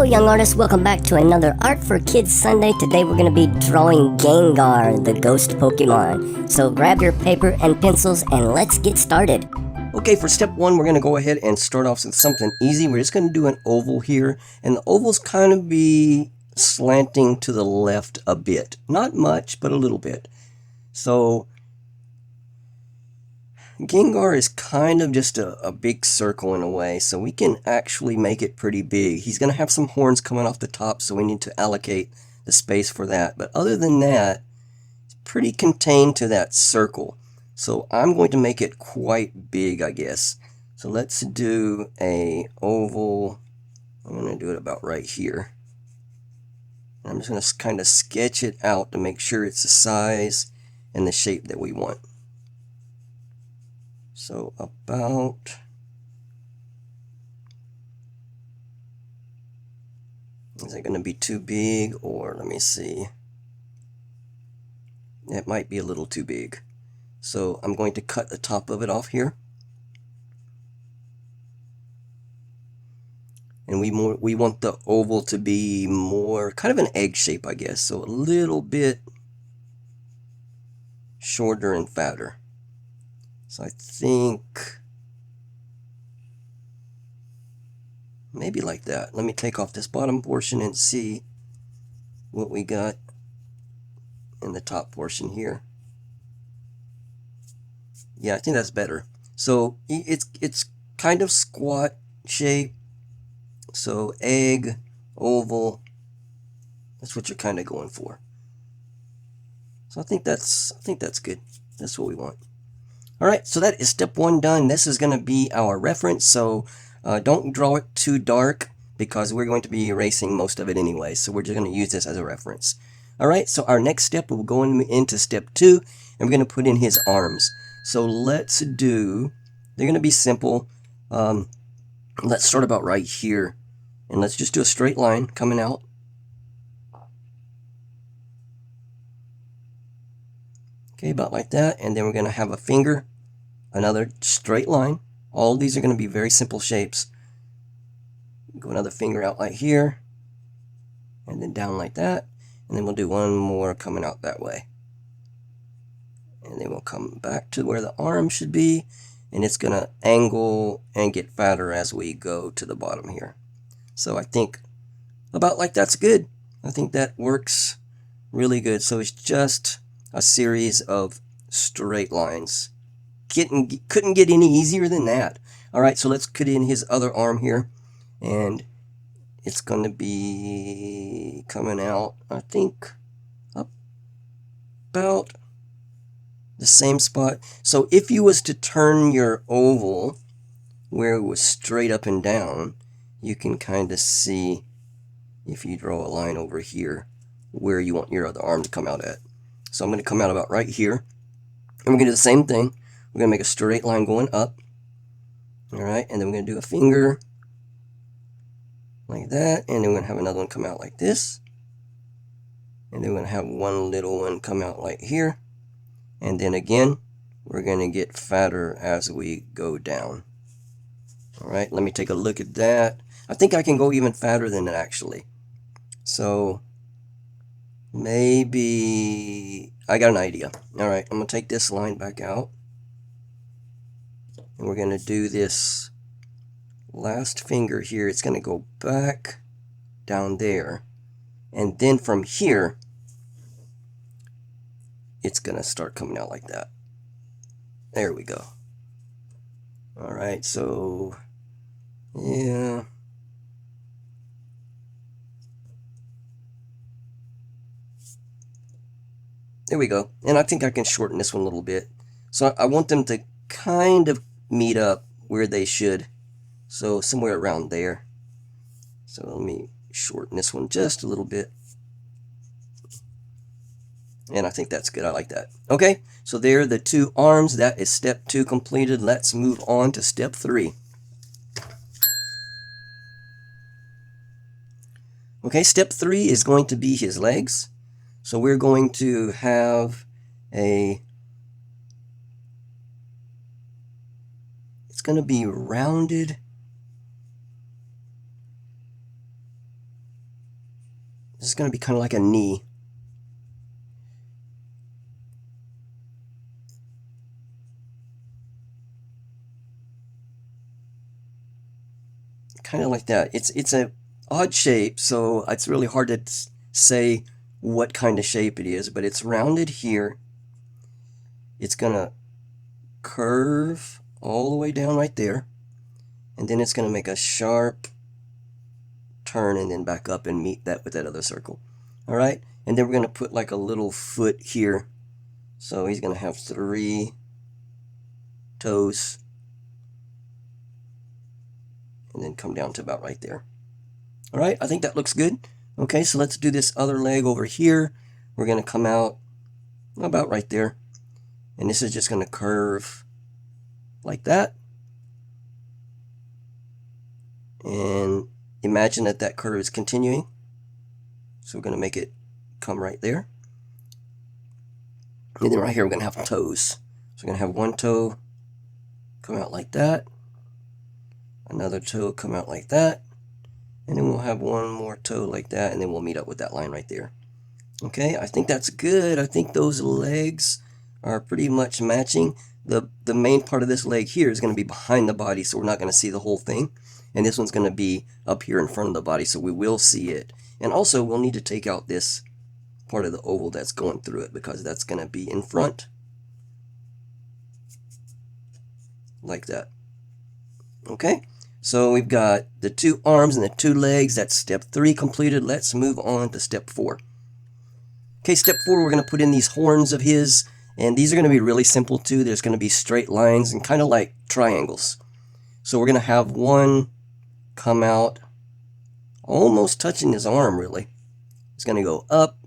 young artists, welcome back to another Art for Kids Sunday. Today we're going to be drawing Gengar, the ghost Pokemon. So grab your paper and pencils and let's get started. Okay, for step one, we're going to go ahead and start off with something easy. We're just going to do an oval here, and the oval's kind of be slanting to the left a bit. Not much, but a little bit. So Gengar is kind of just a big circle in a way, so we can actually make it pretty big. He's going to have some horns coming off the top, so we need to allocate the space for that. But other than that, it's pretty contained to that circle. So I'm going to make it quite big, I guess. So let's do a oval. I'm going to do it about right here. I'm just going to kind of sketch it out to make sure it's the size and the shape that we want. So about, is it going to be too big, or let me see, it might be a little too big. So I'm going to cut the top of it off here. And we want the oval to be more kind of an egg shape, I guess. So a little bit shorter and fatter. So I think maybe like that. Let me take off this bottom portion and see what we got in the top portion here. Yeah, I think that's better. So it's kind of squat shape. So egg, oval, that's what you're kind of going for. So I think that's good. That's what we want. All right, so that is step one done. This is going to be our reference, so don't draw it too dark because we're going to be erasing most of it anyway, so we're just going to use this as a reference. All right, so our next step, we'll go into step two, and we're going to put in his arms. So let's do, they're going to be simple. Let's start about right here, and let's just do a straight line coming out. Okay, about like that, and then we're going to have a finger, another straight line. All of these are going to be very simple shapes. Go another finger out like here, and then down like that, and then we'll do one more coming out that way. And then we'll come back to where the arm should be, and it's going to angle and get fatter as we go to the bottom here. So I think about like that's good. I think that works really good. So it's just a series of straight lines. Couldn't get any easier than that. All right, so let's cut in his other arm here, and it's going to be coming out, I think, about the same spot. So if you was to turn your oval where it was straight up and down, you can kind of see, if you draw a line over here, where you want your other arm to come out at. So I'm going to come out about right here, and we're going to do the same thing. We're going to make a straight line going up. All right, and then we're going to do a finger like that, and then we're going to have another one come out like this. And then we're going to have one little one come out like here. And then again, we're going to get fatter as we go down. All right, let me take a look at that. I think I can go even fatter than that, actually. So maybe I got an idea. All right, I'm going to take this line back out. And we're going to do this last finger here. It's going to go back down there. And then from here, it's going to start coming out like that. There we go. All right, so yeah. There we go. And I think I can shorten this one a little bit. So I want them to kind of meet up where they should. So somewhere around there. So let me shorten this one just a little bit. And I think that's good. I like that. Okay, so there are the two arms. That is step two completed. Let's move on to step three. Okay, step three is going to be his legs. So we're going to have it's going to be rounded This is going to be kind of like a knee. Kind of like that. It's a odd shape, so it's really hard to say what kind of shape it is, but it's rounded here. It's gonna curve all the way down right there, and then it's gonna make a sharp turn and then back up and meet that with that other circle. All right, and then we're gonna put like a little foot here, so he's gonna have 3 toes and then come down to about right there. All right, I think that looks good. Okay, so let's do this other leg over here. We're going to come out about right there. And this is just going to curve like that. And imagine that that curve is continuing. So we're going to make it come right there. And then right here we're going to have toes. So we're going to have one toe come out like that. Another toe come out like that. And then we'll have one more toe like that, and then we'll meet up with that line right there. Okay, I think that's good. I think those legs are pretty much matching. The main part of this leg here is going to be behind the body, so we're not going to see the whole thing. And this one's going to be up here in front of the body, so we will see it. And also, we'll need to take out this part of the oval that's going through it, because that's going to be in front. Like that. Okay? So we've got the 2 arms and the 2 legs. That's step 3 completed. Let's move on to step 4. Okay, step 4, we're going to put in these horns of his. And these are going to be really simple too. There's going to be straight lines and kind of like triangles. So we're going to have one come out almost touching his arm, really. It's going to go up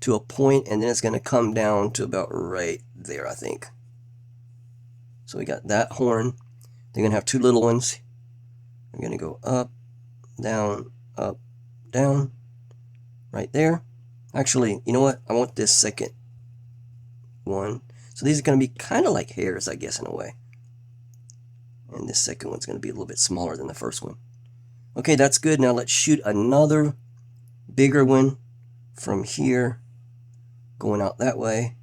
to a point, and then it's going to come down to about right there, I think. So we got that horn. They're going to have 2 little ones. We're going to go up, down, right there. Actually, you know what? I want this second one. So these are going to be kind of like hairs, I guess, in a way. And this second one's going to be a little bit smaller than the first one. Okay, that's good. Now let's shoot another bigger one from here, going out that way,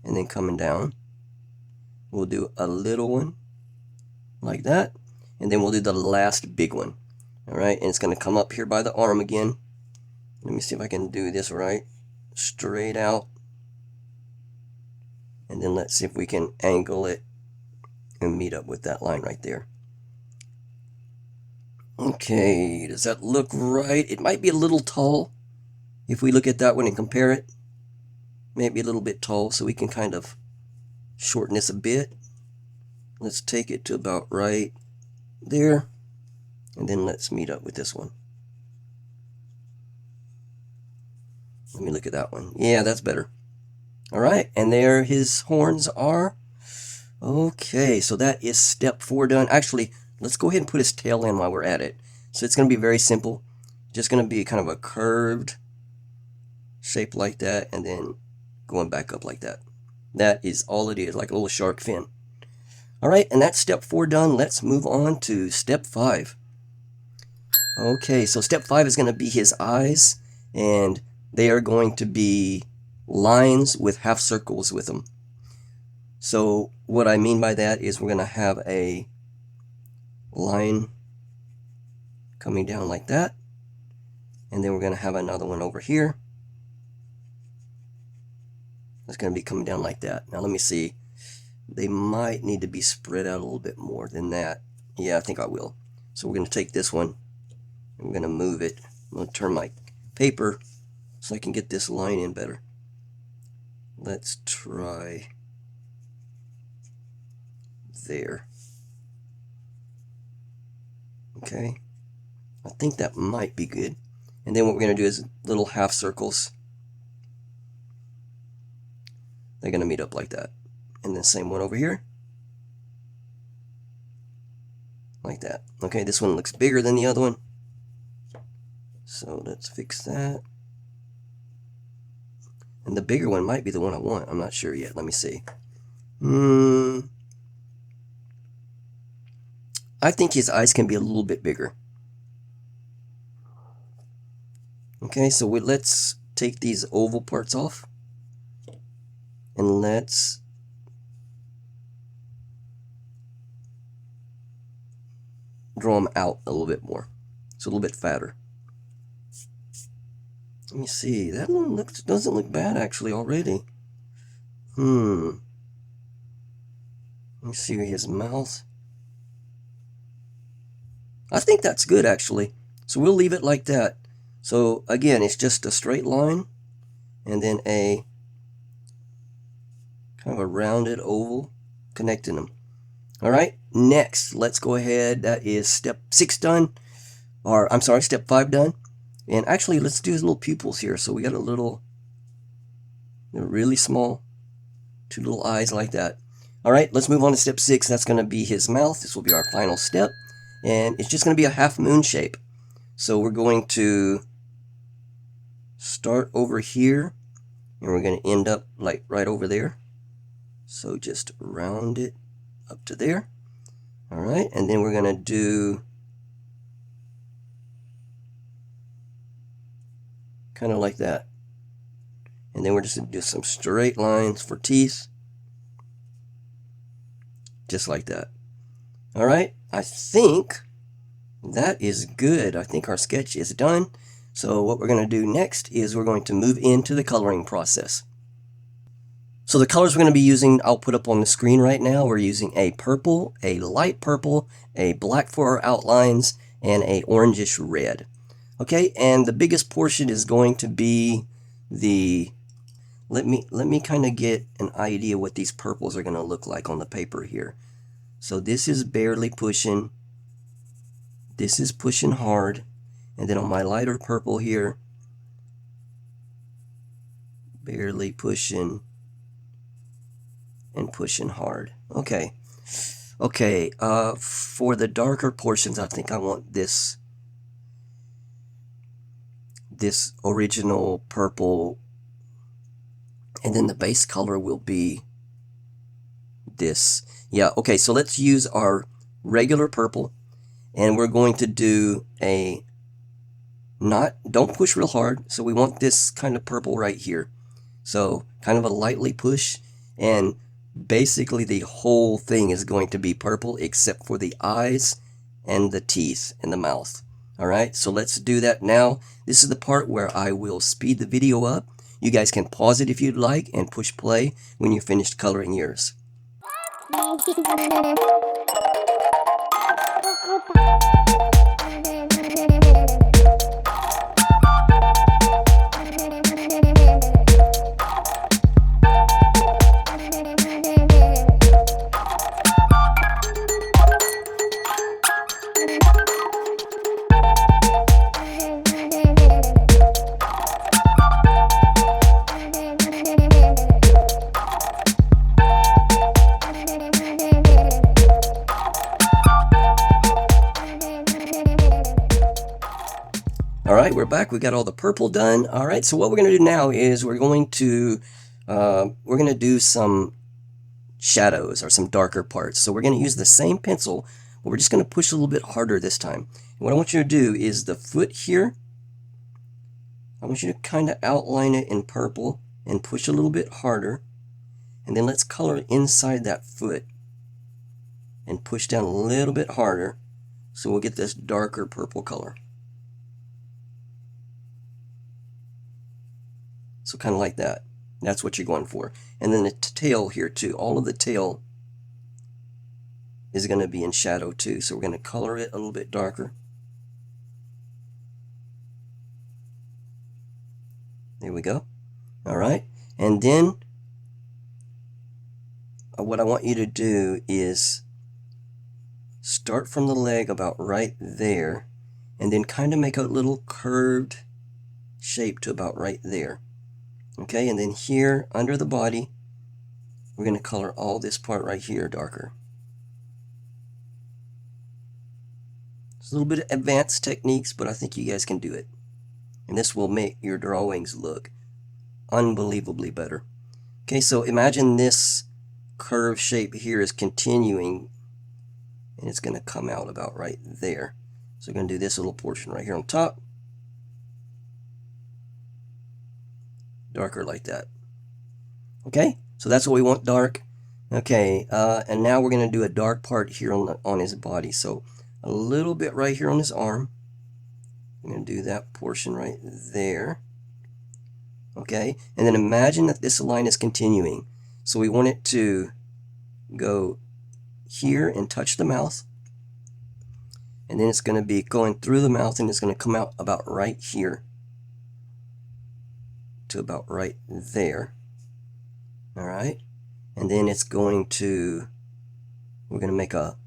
and then coming down. We'll do a little one like that, and then we'll do the last big one. All right, and it's going to come up here by the arm again. Let me see if I can do this right. Straight out, and then let's see if we can angle it and meet up with that line right there. Okay, does that look right? It might be a little tall if we look at that one and compare it. Maybe a little bit tall, so we can kind of shorten this a bit. Let's take it to about right there, and then let's meet up with this one. Let me look at that one. Yeah, that's better. All right, and there his horns are. Okay, so that is step 4 done. Actually, let's go ahead and put his tail in while we're at it. So it's going to be very simple. Just going to be kind of a curved shape like that, and then going back up like that. That is all it is, like a little shark fin. All right, and that's step 4 done. Let's move on to step 5. Okay, so step 5 is going to be his eyes, and they are going to be lines with half circles with them. So what I mean by that is we're going to have a line coming down like that, and then we're going to have another one over here. It's going to be coming down like that. Now let me see. They might need to be spread out a little bit more than that. Yeah, I think I will. So we're going to take this one, and we're going to move it. I'm going to turn my paper so I can get this line in better. Let's try there. Okay, I think that might be good. And then what we're going to do is little half circles. They're going to meet up like that. And the same one over here. Like that. Okay, this one looks bigger than the other one. So let's fix that. And the bigger one might be the one I want. I'm not sure yet. Let me see. I think his eyes can be a little bit bigger. Okay, so let's take these oval parts off, and let's draw them out a little bit more. It's a little bit fatter. Let me see. That one doesn't look bad actually already. Let me see his mouth. I think that's good actually. So we'll leave it like that. So again, it's just a straight line and then a kind of a rounded oval connecting them. All right, next, let's go ahead. That is step 6 done, or I'm sorry, step 5 done. And actually, let's do his little pupils here. So we got a little, really small, 2 little eyes like that. All right, let's move on to step 6. That's going to be his mouth. This will be our final step. And it's just going to be a half moon shape. So we're going to start over here, and we're going to end up like right over there. So just round it up to there. All right, and then we're going to do kind of like that. And then we're just going to do some straight lines for teeth. Just like that. All right, I think that is good. I think our sketch is done. So what we're going to do next is we're going to move into the coloring process. So the colors we're going to be using, I'll put up on the screen right now. We're using a purple, a light purple, a black for our outlines, and a orangish red. Okay, and the biggest portion is going to be the, let me kind of get an idea what these purples are going to look like on the paper here. So this is barely pushing, this is pushing hard, and then on my lighter purple here, barely pushing and pushing hard. Okay. Okay, for the darker portions, I think I want this original purple, and then the base color will be this. Yeah, okay, so let's use our regular purple, and we're going to do a don't push real hard, so we want this kind of purple right here. So kind of a lightly push, and basically the whole thing is going to be purple except for the eyes and the teeth and the mouth. All right, so let's do that now. This is the part where I will speed the video up. You guys can pause it if you'd like and push play when you're finished coloring yours. Alright, we're back. We got all the purple done. Alright, so what we're going to do now is we're going to do some shadows or some darker parts. So we're going to use the same pencil, but we're just going to push a little bit harder this time. And what I want you to do is the foot here, I want you to kind of outline it in purple and push a little bit harder. And then let's color inside that foot and push down a little bit harder so we'll get this darker purple color. So kind of like that. That's what you're going for. And then the tail here too. All of the tail is going to be in shadow too. So we're going to color it a little bit darker. There we go. All right. And then what I want you to do is start from the leg about right there and then kind of make a little curved shape to about right there. Okay, and then here under the body, we're going to color all this part right here darker. It's a little bit of advanced techniques, but I think you guys can do it. And this will make your drawings look unbelievably better. Okay, so imagine this curved shape here is continuing, and it's going to come out about right there. So we're going to do this little portion right here on top. darker like that. Okay, so that's what we want, dark. Okay, and now we're going to do a dark part here on his body. So a little bit right here on his arm. I'm going to do that portion right there. Okay, and then imagine that this line is continuing. So we want it to go here and touch the mouth. And then it's going to be going through the mouth, and it's going to come out about right here to about right there. All right, and then it's going to, we're going to make a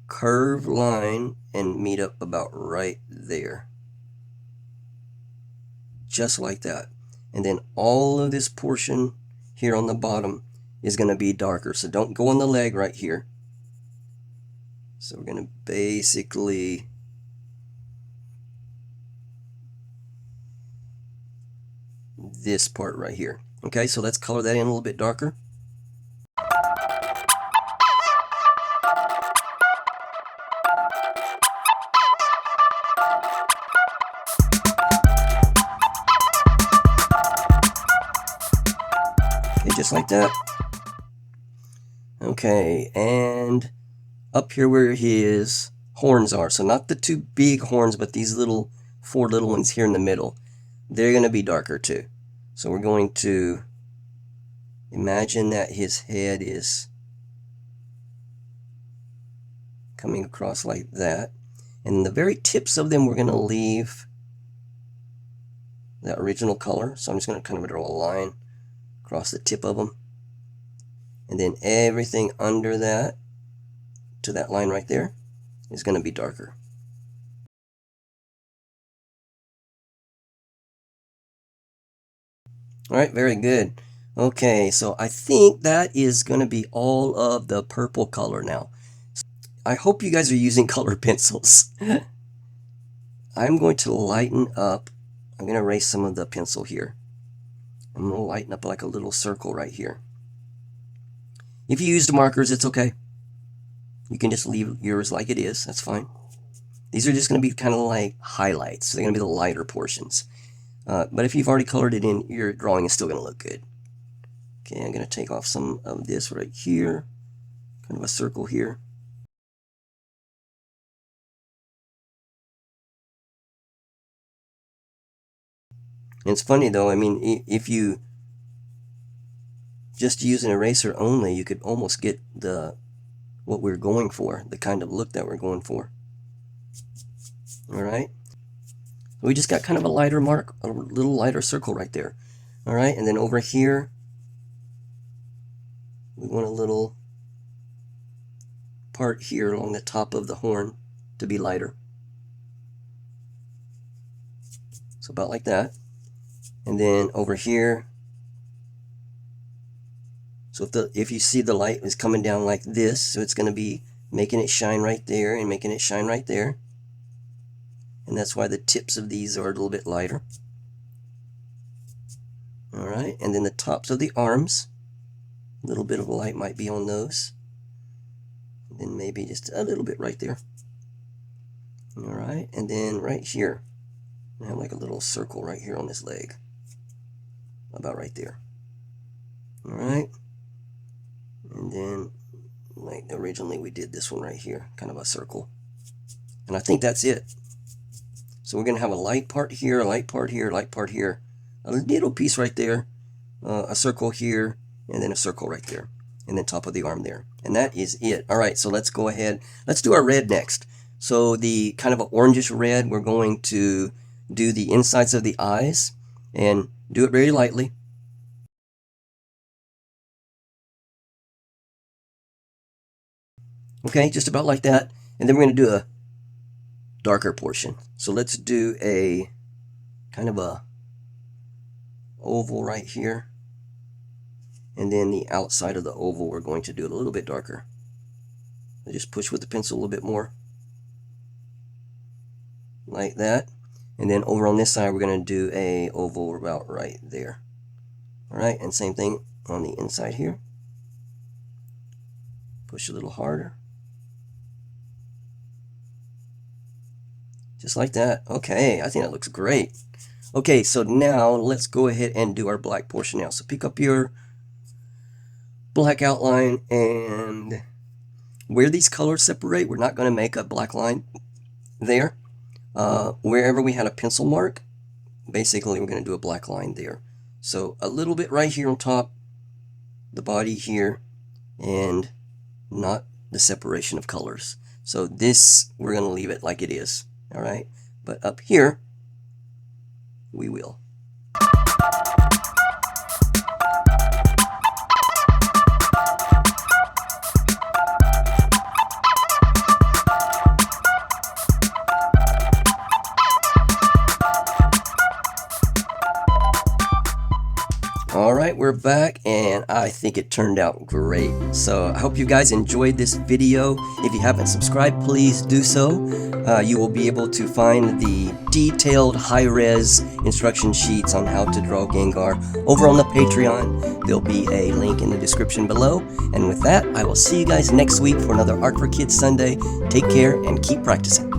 curved line and meet up about right there. Just like that. And then all of this portion here on the bottom is going to be darker. So don't go on the leg right here. So we're going to basically this part right here. Okay, so let's color that in a little bit darker. Okay, just like that. Okay, and up here where his horns are, so not the two big horns, but these little 4 little ones here in the middle, they're going to be darker too. So we're going to imagine that his head is coming across like that. And the very tips of them, we're going to leave that original color. So I'm just going to kind of draw a line across the tip of them. And then everything under that, to that line right there, is going to be darker. All right, very good. Okay, so I think that is going to be all of the purple color now. I hope you guys are using color pencils. I'm going to lighten up. I'm going to erase some of the pencil here. I'm going to lighten up like a little circle right here. If you used markers, it's okay. You can just leave yours like it is. That's fine. These are just going to be kind of like highlights. They're going to be the lighter portions. But if you've already colored it in, your drawing is still going to look good. Okay, I'm going to take off some of this right here. Kind of a circle here. And it's funny though, I mean, if you just use an eraser only, you could almost get what we're going for, the kind of look that we're going for. All right. We just got kind of a lighter mark, a little lighter circle right there. All right, and then over here, we want a little part here along the top of the horn to be lighter. So about like that. And then over here, so if you see the light is coming down like this, so it's going to be making it shine right there and making it shine right there. And that's why the tips of these are a little bit lighter. All right, and then the tops of the arms, a little bit of light might be on those. And then maybe just a little bit right there. All right, and then right here, I have like a little circle right here on this leg. About right there. All right. And then, like originally we did this one right here, kind of a circle. And I think that's it. So we're going to have a light part here, a light part here, a light part here, a little piece right there, a circle here, and then a circle right there, and then top of the arm there. And that is it. All right, so let's go ahead. Let's do our red next. So the kind of an orangish red, we're going to do the insides of the eyes and do it very lightly. Okay, just about like that. And then we're going to do a darker portion. So let's do a kind of a oval right here. And then the outside of the oval, we're going to do it a little bit darker. I just push with the pencil a little bit more. Like that. And then over on this side, we're going to do a oval about right there. All right, and same thing on the inside here. Push a little harder. Just like that. Okay, I think that looks great. Okay, so now let's go ahead and do our black portion now. So pick up your black outline, and where these colors separate, we're not going to make a black line there. Wherever we had a pencil mark, basically we're going to do a black line there. So a little bit right here on top, the body here, and not the separation of colors. So this, we're going to leave it like it is, all right? But up here, we will. Alright, we're back, and I think it turned out great. So I hope you guys enjoyed this video. If you haven't subscribed, please do so. You will be able to find the detailed high-res instruction sheets on how to draw Gengar over on the Patreon. There'll be a link in the description below. And with that, I will see you guys next week for another Art for Kids Sunday. Take care and keep practicing.